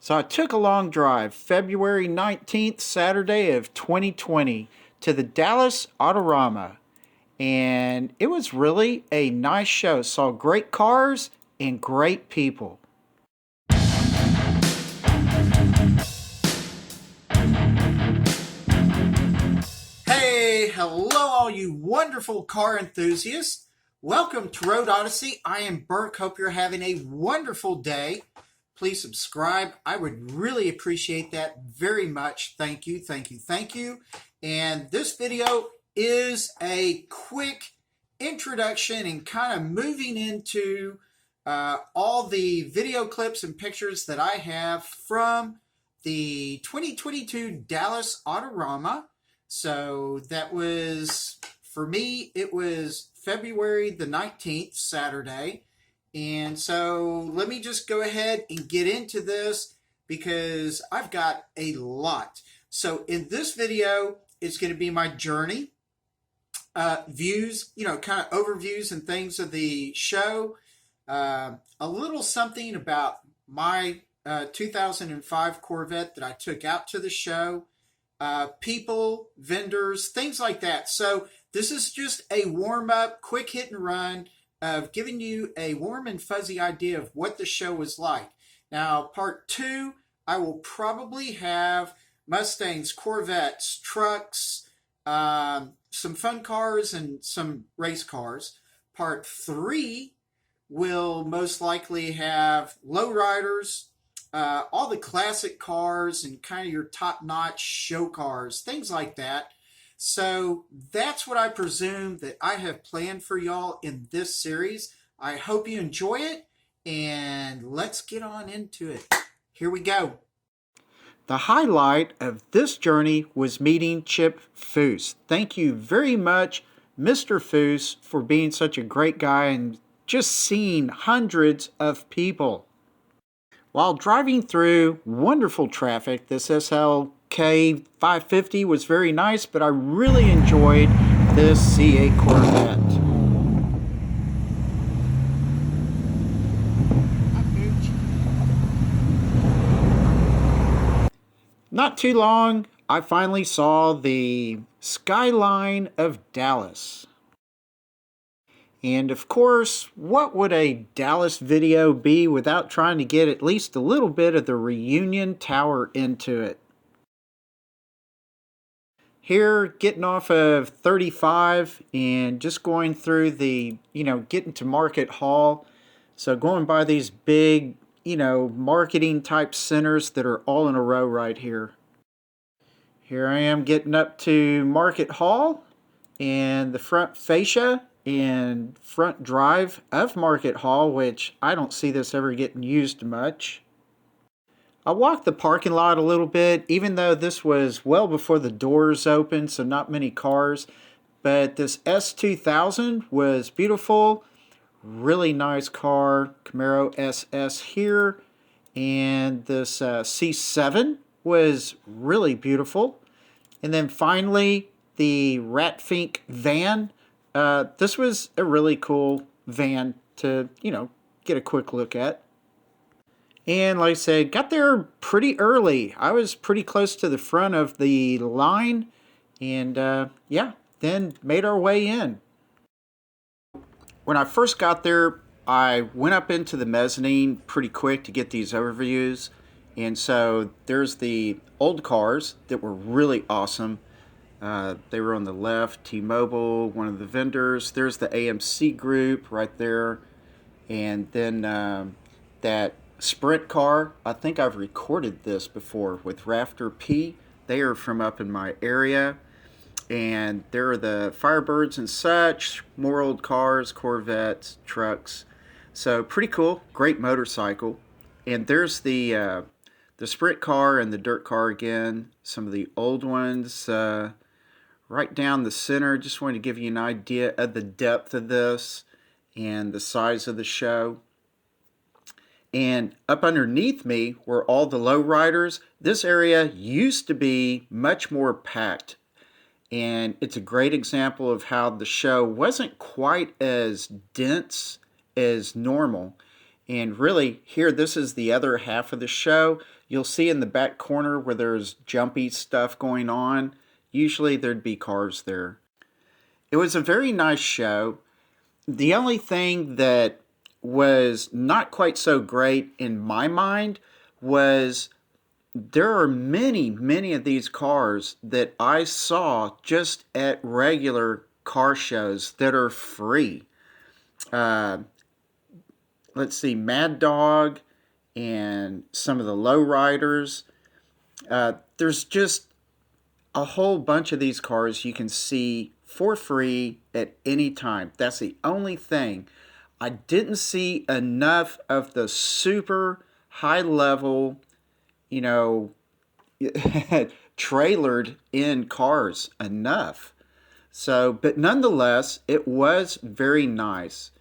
So I took a long drive, February 19th, Saturday of 2020, to the Dallas AutoRama. And it was really a nice show. Saw great cars and great people. Hey, hello all you wonderful car enthusiasts. Welcome to Road Odyssey. I am Burke. Hope you're having a wonderful day. Please subscribe. I would really appreciate that very much. Thank you, thank you, thank you. And this video is a quick introduction and kind of moving into all the video clips and pictures that I have from the 2022 Dallas AutoRama. So that was, for me, it was February the 19th, Saturday. And so let me just go ahead and get into this because I've got a lot. So in this video, it's going to be my journey, views, kind of overviews and things of the show, a little something about my 2005 Corvette that I took out to the show, people, vendors, things like that. So this is just a warm-up, quick hit and run of giving you a warm and fuzzy idea of what the show was like. Now, part two, I will probably have Mustangs, Corvettes, trucks, some fun cars, and some race cars. Part three will most likely have lowriders, all the classic cars and kind of your top-notch show cars, things like that. So that's what I presume that I have planned for y'all in this series. I hope you enjoy it, and let's get on into it. Here we go. The highlight of this journey was meeting Chip Foose. Thank you very much, Mr. Foose, for being such a great guy and just seeing hundreds of people. While driving through wonderful traffic, this SLK 550 was very nice, but I really enjoyed this C8 Corvette. Not too long, I finally saw the skyline of Dallas. And of course, what would a Dallas video be without trying to get at least a little bit of the Reunion Tower into it? Here, getting off of 35 and just going through the, getting to Market Hall. So going by these big, marketing type centers that are all in a row right here. Here I am getting up to Market Hall and the front fascia and front drive of Market Hall, which I don't see this ever getting used much. I walked the parking lot a little bit, even though this was well before the doors opened, so not many cars. But this S2000 was beautiful, really nice car, Camaro SS here. And this C7 was really beautiful. And then finally, the Ratfink van. This was a really cool van to, get a quick look at. And like I said, got there pretty early. I was pretty close to the front of the line. And then made our way in. When I first got there, I went up into the mezzanine pretty quick to get these overviews. And so there's the old cars that were really awesome. They were on the left, T-Mobile, one of the vendors. There's the AMC group right there. And then that Sprint car, I think I've recorded this before with Rafter P. They are from up in my area. And there are the Firebirds and such, more old cars, Corvettes, trucks. So pretty cool, great motorcycle. And there's the Sprint car and the dirt car again, some of the old ones. Right down the center, just wanted to give you an idea of the depth of this and the size of the show. And up underneath me were all the lowriders. This area used to be much more packed. And it's a great example of how the show wasn't quite as dense as normal. And really, here, this is the other half of the show. You'll see in the back corner where there's jumpy stuff going on. Usually there'd be cars there. It was a very nice show. The only thing that was not quite so great in my mind was there are many, many of these cars that I saw just at regular car shows that are free. Uh, let's see, Mad Dog and some of the lowriders. There's just a whole bunch of these cars you can see for free at any time. That's the only thing. I didn't see enough of the super high level, you know, trailered in cars enough. So, but nonetheless, it was very nice.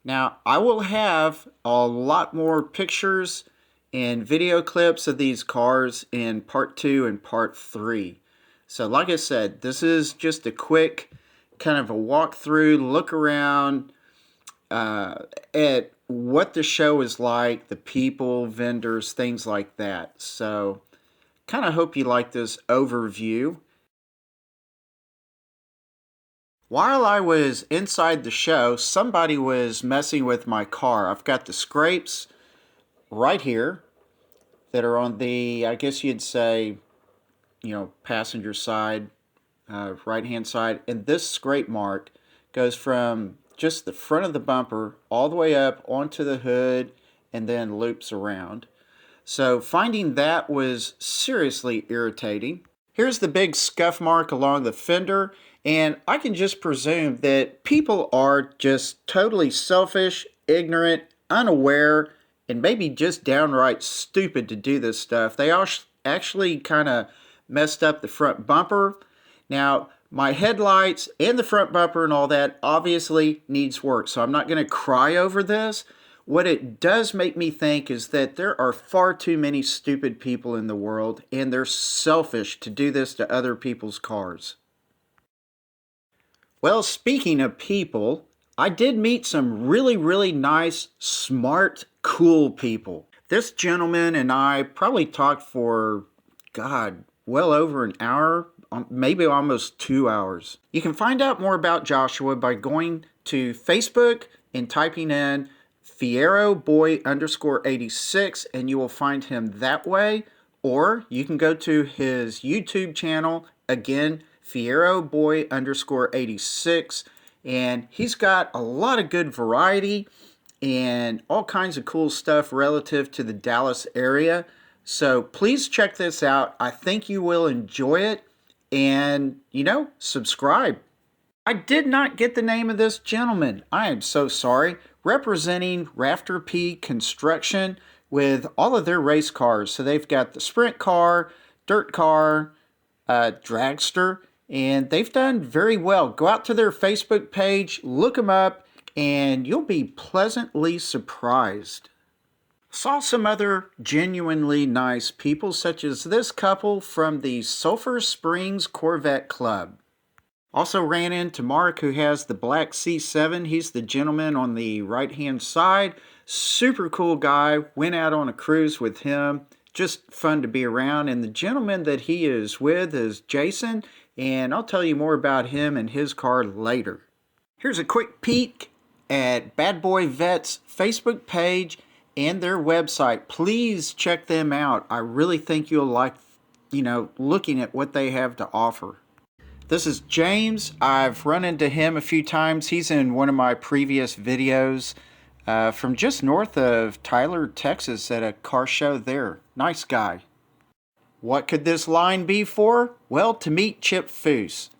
Now, I will have a lot more pictures and video clips of these cars in part 2 and part 3. So like I said, this is just a quick kind of a walkthrough, look around at what the show is like, the people, vendors, things like that. So kind of hope you like this overview. While I was inside the show, somebody was messing with my car. I've got the scrapes right here that are on the, I guess you'd say, passenger side, right-hand side. And this scrape mark goes from just the front of the bumper all the way up onto the hood and then loops around. So finding that was seriously irritating. Here's the big scuff mark along the fender, and I can just presume that people are just totally selfish, ignorant, unaware, and maybe just downright stupid to do this stuff. They actually kind of messed up the front bumper. Now, my headlights and the front bumper and all that obviously needs work, so I'm not going to cry over this. What it does make me think is that there are far too many stupid people in the world, and they're selfish to do this to other people's cars. Well, speaking of people, I did meet some really, really nice, smart, cool people. This gentleman and I probably talked for, well over an hour, maybe almost 2 hours. You can find out more about Joshua by going to Facebook and typing in FieroBoy_86, and you will find him that way. Or you can go to his YouTube channel, again, FieroBoy_86, and he's got a lot of good variety and all kinds of cool stuff relative to the Dallas area. So please check this out. I think you will enjoy it, and subscribe. I did not get the name of this gentleman. I am so sorry. Representing Rafter P Construction with all of their race cars. So they've got the sprint car, dirt car, dragster, and they've done very well. Go out to their Facebook page, look them up, and you'll be pleasantly surprised. Saw some other genuinely nice people, such as this couple from the Sulphur Springs Corvette Club. Also ran into Mark, who has the black C7. He's the gentleman on the right-hand side. Super cool guy. Went out on a cruise with him. Just fun to be around. And the gentleman that he is with is Jason, and I'll tell you more about him and his car later. Here's a quick peek at Bad Boy Vette's Facebook page and their website. Please check them out. I really think you'll like, looking at what they have to offer. This is James. I've run into him a few times. He's in one of my previous videos from just north of Tyler, Texas at a car show there. Nice guy. What could this line be for? Well, to meet Chip Foose.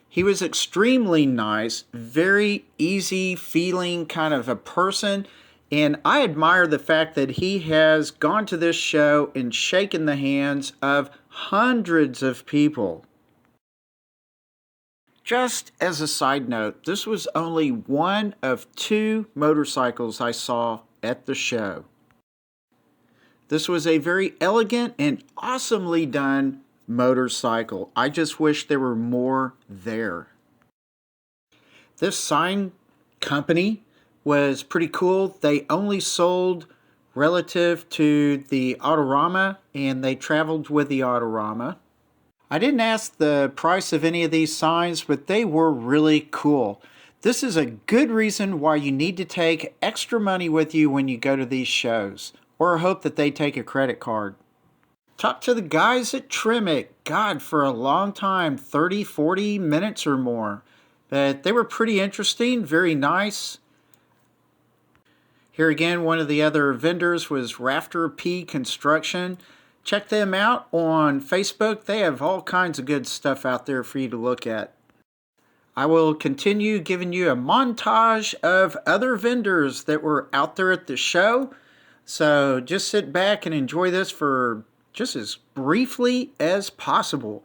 He was extremely nice, very easy feeling kind of a person, and I admire the fact that he has gone to this show and shaken the hands of hundreds of people. Just as a side note, this was only one of 2 motorcycles I saw at the show. This was a very elegant and awesomely done motorcycle. I just wish there were more there. This sign company was pretty cool. They only sold relative to the AutoRama, and they traveled with the AutoRama. I didn't ask the price of any of these signs, but they were really cool. This is a good reason why you need to take extra money with you when you go to these shows, or hope that they take a credit card. Talk to the guys at Trim It. God, for a long time, 30, 40 minutes or more. But they were pretty interesting, very nice. Here again, one of the other vendors was Rafter P Construction. Check them out on Facebook. They have all kinds of good stuff out there for you to look at. I will continue giving you a montage of other vendors that were out there at the show. So just sit back and enjoy this for just as briefly as possible.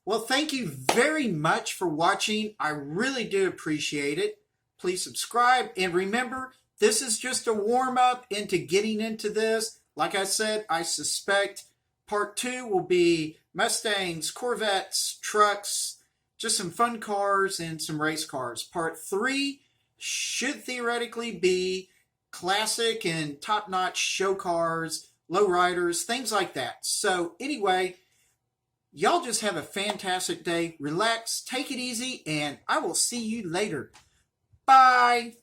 Well, thank you very much for watching. I really do appreciate it. Please subscribe, and remember, this is just a warm-up into getting into this. Like I said, I suspect part 2 will be Mustangs, Corvettes, trucks, just some fun cars and some race cars. Part 3 should theoretically be classic and top-notch show cars, lowriders, things like that. So anyway, y'all just have a fantastic day. Relax, take it easy, and I will see you later. Bye.